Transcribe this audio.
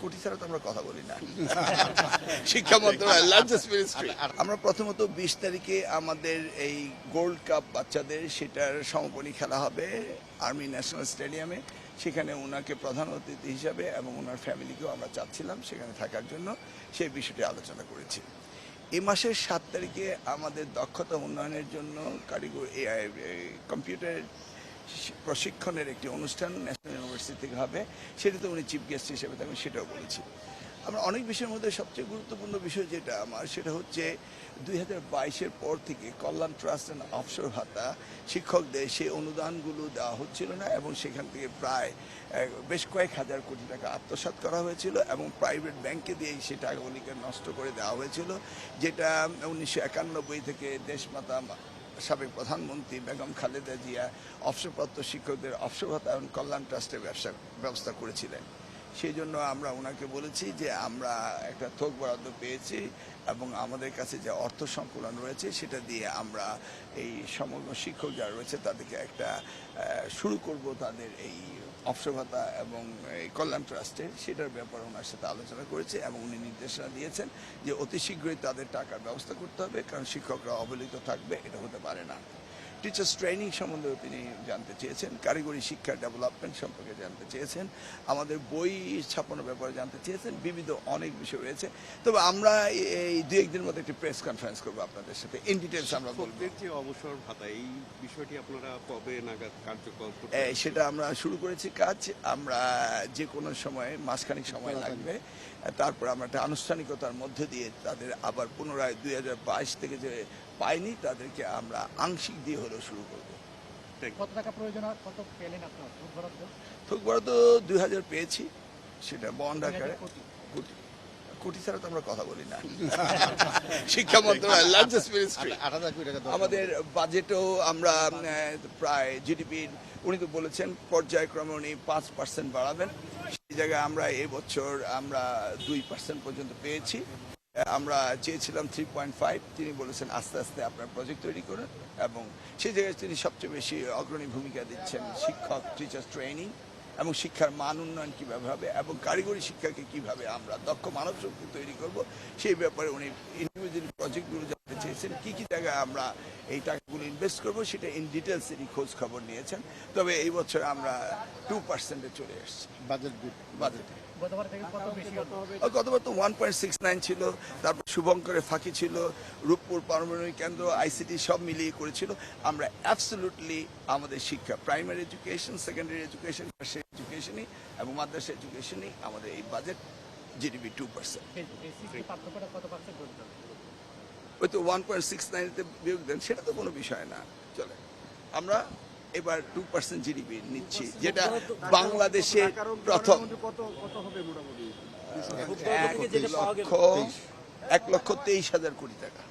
কোটি ছাড়া তো আমরা কথা বলি না। শিক্ষা মন্ত্রণালয় লার্জেস্ট মিনিস্ট্রি। আমরা প্রথমত 20 তারিখে আমাদের এই গোল্ড কাপ বাচ্চাদের সেটার সমাপনী খেলা হবে আর্মি ন্যাশনাল স্টেডিয়ামে। সেখানে ওনাকে প্রধান অতিথি হিসাবে এবং ওনার ফ্যামিলিকেও আমরা চাচ্ছিলাম সেখানে থাকার জন্য, সেই বিষয়টি আলোচনা করেছি। এই মাসের 7 তারিখে আমাদের দক্ষতা উন্নয়নের জন্য কারিগরি কম্পিউটার প্রশিক্ষণের একটি অনুষ্ঠান ন্যাশনাল ইউনিভার্সিটি থেকে হবে, সেটাতে উনি চিফ গেস্ট হিসেবে থাকবেন, সেটাও বলেছি। আমরা অনেক বিষয়ের মধ্যে সবচেয়ে গুরুত্বপূর্ণ বিষয় যেটা আমার, সেটা হচ্ছে 2022-এর পর থেকে কল্যাণ ট্রাস্ট অ্যান্ড অফশোর ভাতা শিক্ষকদের সেই অনুদানগুলো দেওয়া হচ্ছিল না এবং সেখান থেকে প্রায় বেশ কয়েক হাজার কোটি টাকা আত্মসাৎ করা হয়েছিল এবং প্রাইভেট ব্যাংকে দিয়েই সেই টাকাগুলিকে নষ্ট করে দেওয়া হয়েছিল, যেটা 1991 থেকে দেশমাতা সাবেক প্রধানমন্ত্রী বেগম খালেদা জিয়া অবসরপ্রাপ্ত শিক্ষকদের অবসর ভাতা এবং কল্যাণ ট্রাস্টের ব্যবস্থা করেছিলেন। সেই জন্য আমরা ওনাকে বলেছি যে আমরা একটা থোক বরাদ্দ পেয়েছি এবং আমাদের কাছে যে অর্থ সংকুলন রয়েছে সেটা দিয়ে আমরা এই সমগ্র শিক্ষক যারা রয়েছে তাদেরকে একটা শুরু করব তাদের এই অবসর ভাতা এবং এই কল্যাণ ট্রাস্টের, সেটার ব্যাপারে ওনার সাথে আলোচনা করেছে এবং উনি নির্দেশনা দিয়েছেন যে অতি শীঘ্রই তাদের টাকার ব্যবস্থা করতে হবে, কারণ শিক্ষকরা অবহেলিত থাকবে, এটা হতে পারে না। টিচার্স ট্রেনিং সম্বন্ধেও তিনি জানতে চেয়েছেন, কারিগরি শিক্ষা ডেভেলপমেন্ট সম্পর্কে জানতে চেয়েছেন, আমাদের বই ছাপানোর ব্যাপারে জানতে চেয়েছেন, বিবিধ অনেক বিষয় রয়েছে। তবে আমরা এই 2-1 দিনের মধ্যে একটি প্রেস কনফারেন্স করবো আপনাদের সাথে, ইন ডিটেলস আমরা বলবো। যে অবসর ভাতা এই বিষয়টি আপনারা কবে নাগাদ কার্যকর সেটা আমরা শুরু করেছি কাজ, আমরা যে কোনো সময় মাসখানিক সময় লাগবে, তারপর আমরা একটা আনুষ্ঠানিকতার মধ্যে দিয়ে তাদের আবার পুনরায় 2022 থেকে যে পাইনি তাদেরকে আমরা আংশিক দিয়ে হলেও শুরু করব। কত টাকা প্রয়োজন হয়, কত পেলেন আপনার থোক বরাদ্দ 2000 পেয়েছি, সেটা বন্ড আকারে। কোটি ছাড়া তো আমরা কথা বলি না। শিক্ষা মন্ত্রণালয় লার্জেস্ট মিনিস্ট্রি। আমাদের বাজেটও আমরা প্রায় জিডিপির, উনি তো বলেছেন পর্যায়ক্রমে উনি 5% বাড়াবেন, সেই জায়গায় আমরা এবছর আমরা 2% পর্যন্ত পেয়েছি। আমরা চেয়েছিলাম 3.5, তিনি বলেছেন আস্তে আস্তে আপনার প্রজেক্ট তৈরি করেন এবং সেই জায়গায় তিনি সবচেয়ে বেশি অগ্রণী ভূমিকা দিচ্ছেন শিক্ষক টিচার্স ট্রেনিং এবং শিক্ষার মান উন্নয়ন কীভাবে হবে এবং কারিগরি শিক্ষাকে কিভাবে আমরা দক্ষ মানব শক্তি তৈরি করব, সেই ব্যাপারে উনি ইন্ডিভিজুয়াল প্রজেক্টগুলো জানতে চেয়েছেন, কী কী জায়গায় আমরা এই টাকাগুলো ইনভেস্ট করব, সেটা ইন ডিটেলস তিনি খোঁজ খবর নিয়েছেন। তবে এই বছর আমরা 2%-এ চলে এসেছি বাজেটে। গতবার তো 1.69 ছিল, তারপর শুভঙ্করের ফাঁকি ছিল, রূপপুর পারমাণবিক কেন্দ্র, আইসিটি সব মিলিয়ে করেছিল। আমরা অ্যাবসলিউটলি আমাদের শিক্ষা, primary education, secondary education, tertiary এডুকেশনই এবং মাদ্রাসা এডুকেশনই আমাদের এই বাজেট জিডিপি 2%। ওই তো 1.69-তে বিয়োগ দেন, সেটা তো কোনো বিষয় না, চলে। আমরা এবার 2% জিডিপি নিচ্ছি, যেটা বাংলাদেশে প্রথম। 1,23,000 কোটি টাকা।